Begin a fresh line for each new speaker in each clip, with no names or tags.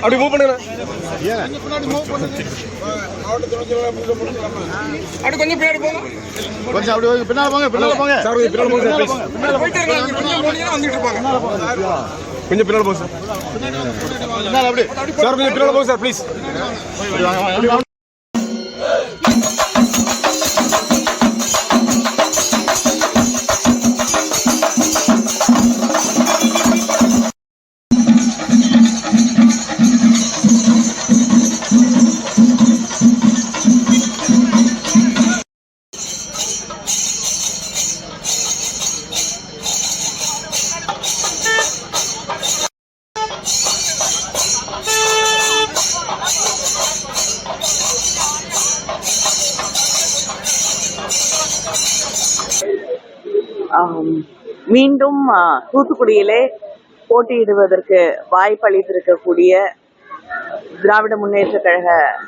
அப்படி மூவ் பண்ணுங்க. அப்படி கொஞ்சம் பின்னாடி போங்க.
கொஞ்சம் அப்படி பின்னால போங்க. பின்னால போங்க
சார். பின்னால போங்க சார் ப்ளீஸ். போயிட்டே இருங்க. கொஞ்சம் போனீங்கன்னா வந்துட்டு இருப்பாங்க. கொஞ்சம் பின்னால போங்க சார்.
பின்னால அப்படி
சார் கொஞ்சம் பின்னால போங்க சார் ப்ளீஸ்.
வாங்க.
மீண்டும் தூத்துக்குடியிலே போட்டியிடுவதற்கு வாய்ப்பளித்திருக்கக்கூடிய திராவிட முன்னேற்ற கழக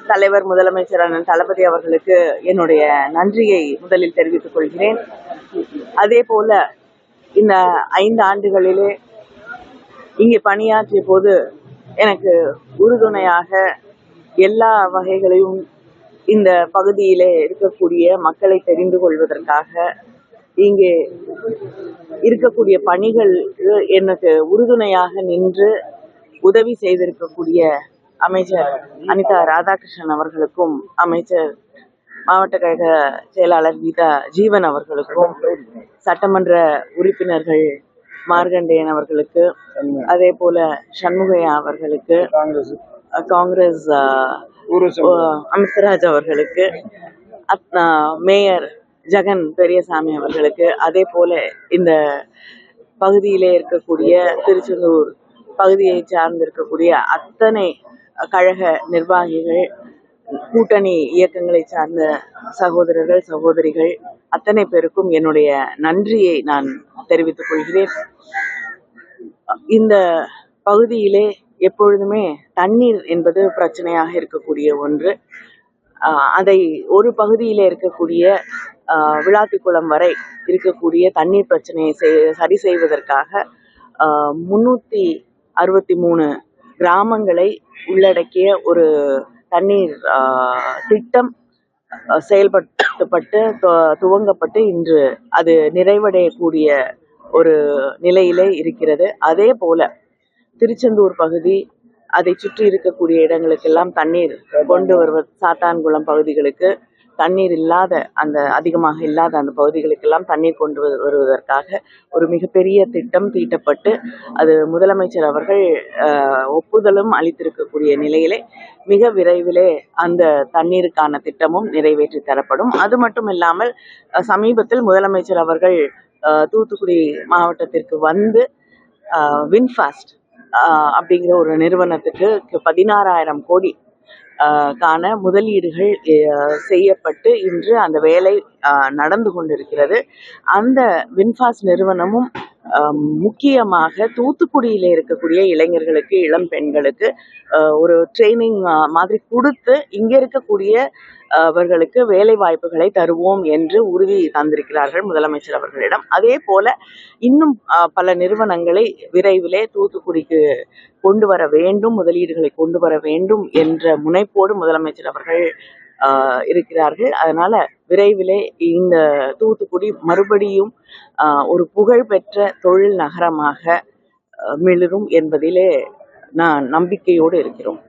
தலைவர் முதலமைச்சர் அண்ணன் தளபதி அவர்களுக்கு என்னுடைய நன்றியை முதலில் தெரிவித்துக் கொள்கிறேன். அதே போல இந்த 5 ஆண்டுகளிலே இங்கே பணியாற்றிய போது எனக்கு உறுதுணையாக எல்லா வகைகளையும் இந்த பகுதியிலே இருக்கக்கூடிய மக்களை தெரிந்து கொள்வதற்காக இங்கே இருக்கக்கூடிய பணிகள் எனக்கு உறுதுணையாக நின்று உதவி செய்திருக்கக்கூடிய அமைச்சர் அனிதா ராதாகிருஷ்ணன் அவர்களுக்கும், அமைச்சர் மாவட்ட கழக செயலாளர் கீதா ஜீவன் அவர்களுக்கும், சட்டமன்ற உறுப்பினர்கள் மார்கண்டேயன் அவர்களுக்கு, அதே போல சண்முகையா அவர்களுக்கு, காங்கிரஸ் அமிர்தராஜ் அவர்களுக்கு, மேயர் ஜெகன் பெரியசாமி அவர்களுக்கு, அதே போல இந்த பகுதியிலே இருக்கக்கூடிய திருச்செந்தூர் பகுதியை சார்ந்திருக்கக்கூடிய அத்தனை கழக நிர்வாகிகள், கூட்டணி இயக்கங்களை சார்ந்த சகோதரர்கள் சகோதரிகள் அத்தனை பேருக்கும் என்னுடைய நன்றியை நான் தெரிவித்துக் கொள்கிறேன். இந்த பகுதியிலே எப்பொழுதுமே தண்ணீர் என்பது பிரச்சனையாக இருக்கக்கூடிய ஒன்று. அதை ஒரு பகுதியிலே இருக்கக்கூடிய விளாத்திக்குளம் வரை இருக்கக்கூடிய தண்ணீர் பிரச்சனையை சரி செய்வதற்காக 363 கிராமங்களை உள்ளடக்கிய ஒரு தண்ணீர் திட்டம் செயல்படுத்தப்பட்டு துவங்கப்பட்டு இன்று அது நிறைவடையக்கூடிய ஒரு நிலையிலே இருக்கிறது. அதே போல திருச்செந்தூர் பகுதி, அதை சுற்றி இருக்கக்கூடிய இடங்களுக்கெல்லாம் தண்ணீர் கொண்டு வருவது, சாத்தான்குளம் பகுதிகளுக்கு தண்ணீர் இல்லாத, அந்த அதிகமாக இல்லாத அந்த பகுதிகளுக்கெல்லாம் தண்ணீர் கொண்டு வருவதற்காக ஒரு மிகப்பெரிய திட்டம் தீட்டப்பட்டு அது முதலமைச்சர் அவர்கள் ஒப்புதலும் அளித்திருக்கக்கூடிய நிலையிலே மிக விரைவிலே அந்த தண்ணீருக்கான திட்டமும் நிறைவேற்றி தரப்படும். அது மட்டும் இல்லாமல் சமீபத்தில் முதலமைச்சர் அவர்கள் தூத்துக்குடி மாவட்டத்திற்கு வந்து வின்ஃபாஸ்ட் அப்படிங்கிற ஒரு நிறுவனத்துக்கு 16,000 கோடி கான முதலீடுகள் செய்யப்பட்டு இன்று அந்த வேலை நடந்து கொண்டிருக்கிறது. அந்த வின்ஃபாஸ்ட் நிறுவனமும் முக்கியமாக தூத்துக்குடியில இருக்கக்கூடிய இளைஞர்களுக்கு, இளம் பெண்களுக்கு ஒரு ட்ரைனிங் மாதிரி கொடுத்து இங்க இருக்கக்கூடிய அவர்களுக்கு வேலை வாய்ப்புகளை தருவோம் என்று உறுதி தந்திருக்கிறார்கள் முதலமைச்சர் அவர்களிடம். அதே போல இன்னும் பல நிறுவனங்களை விரைவிலே தூத்துக்குடிக்கு கொண்டு வர வேண்டும், முதலீடுகளை கொண்டு வர வேண்டும் என்ற முனைப்போடு முதலமைச்சர் அவர்கள் இருக்கிறார்கள். அதனால விரைவிலே இந்த தூத்துக்குடி மறுபடியும் ஒரு புகழ்பெற்ற தொழில் நகரமாக மிளிரும் என்பதிலே நான் நம்பிக்கையோடு இருக்கிறோம்.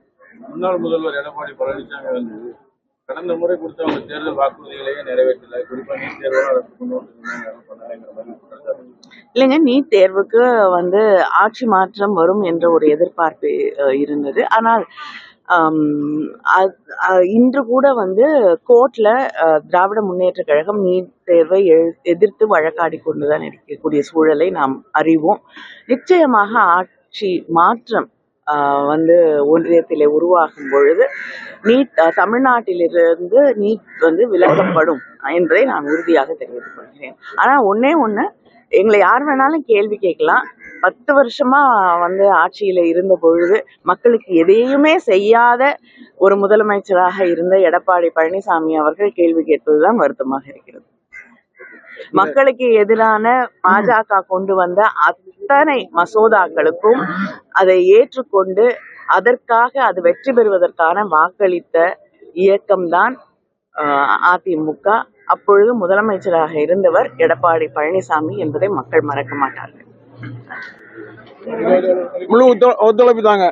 முன்னாள் முதல்வர் எடப்பாடி பழனிசாமி வந்து கடந்த முறை கொடுத்தவங்க தேர்தல் வாக்குறுதிகளையே நிறைவேற்றல, குறிப்பா நீட் தேர்வு
இல்லைங்க, நீட் தேர்வுக்கு வந்து ஆட்சி மாற்றம் வரும் என்ற ஒரு எதிர்பார்ப்பு இருந்தது. ஆனால் இன்று கூட வந்து கோர்ட்ல திராவிட முன்னேற்ற கழகம் நீட் தேர்வை எதிர்த்து வழக்காடி கொண்டுதான் இருக்கக்கூடிய சூழலை நாம் அறிவோம். நிச்சயமாக ஆட்சி மாற்றம் வந்து ஒன்றியத்திலே உருவாகும் பொழுது நீட் தமிழ்நாட்டிலிருந்து நீட் வந்து விலக்கப்படும் என்பதை நான் உறுதியாக தெரிவித்துக் கொள்கிறேன். ஆனா ஒண்ணே ஒண்ணு, எங்களை யார் வேணாலும் கேள்வி கேட்கலாம். 10 வருஷமா வந்து ஆட்சியில இருந்த பொழுது மக்களுக்கு எதையுமே செய்யாத ஒரு முதலமைச்சராக இருந்த எடப்பாடி பழனிசாமி அவர்கள் கேள்வி கேட்பதுதான் வருத்தமாக இருக்கிறது. மக்களுக்கு எதிரான பாஜக கொண்டு வந்த அத்தனை மசோதாக்களுக்கும் அதை ஏற்றுக்கொண்டு அதற்காக அது வெற்றி பெறுவதற்கான வாக்களித்த இயக்கம்தான் அதிமுக. அப்பொழுது முதலமைச்சராக இருந்தவர் எடப்பாடி பழனிசாமி என்பதை மக்கள் மறக்க மாட்டார்கள்.
முழு ஒத்துழைப்பு தாங்க.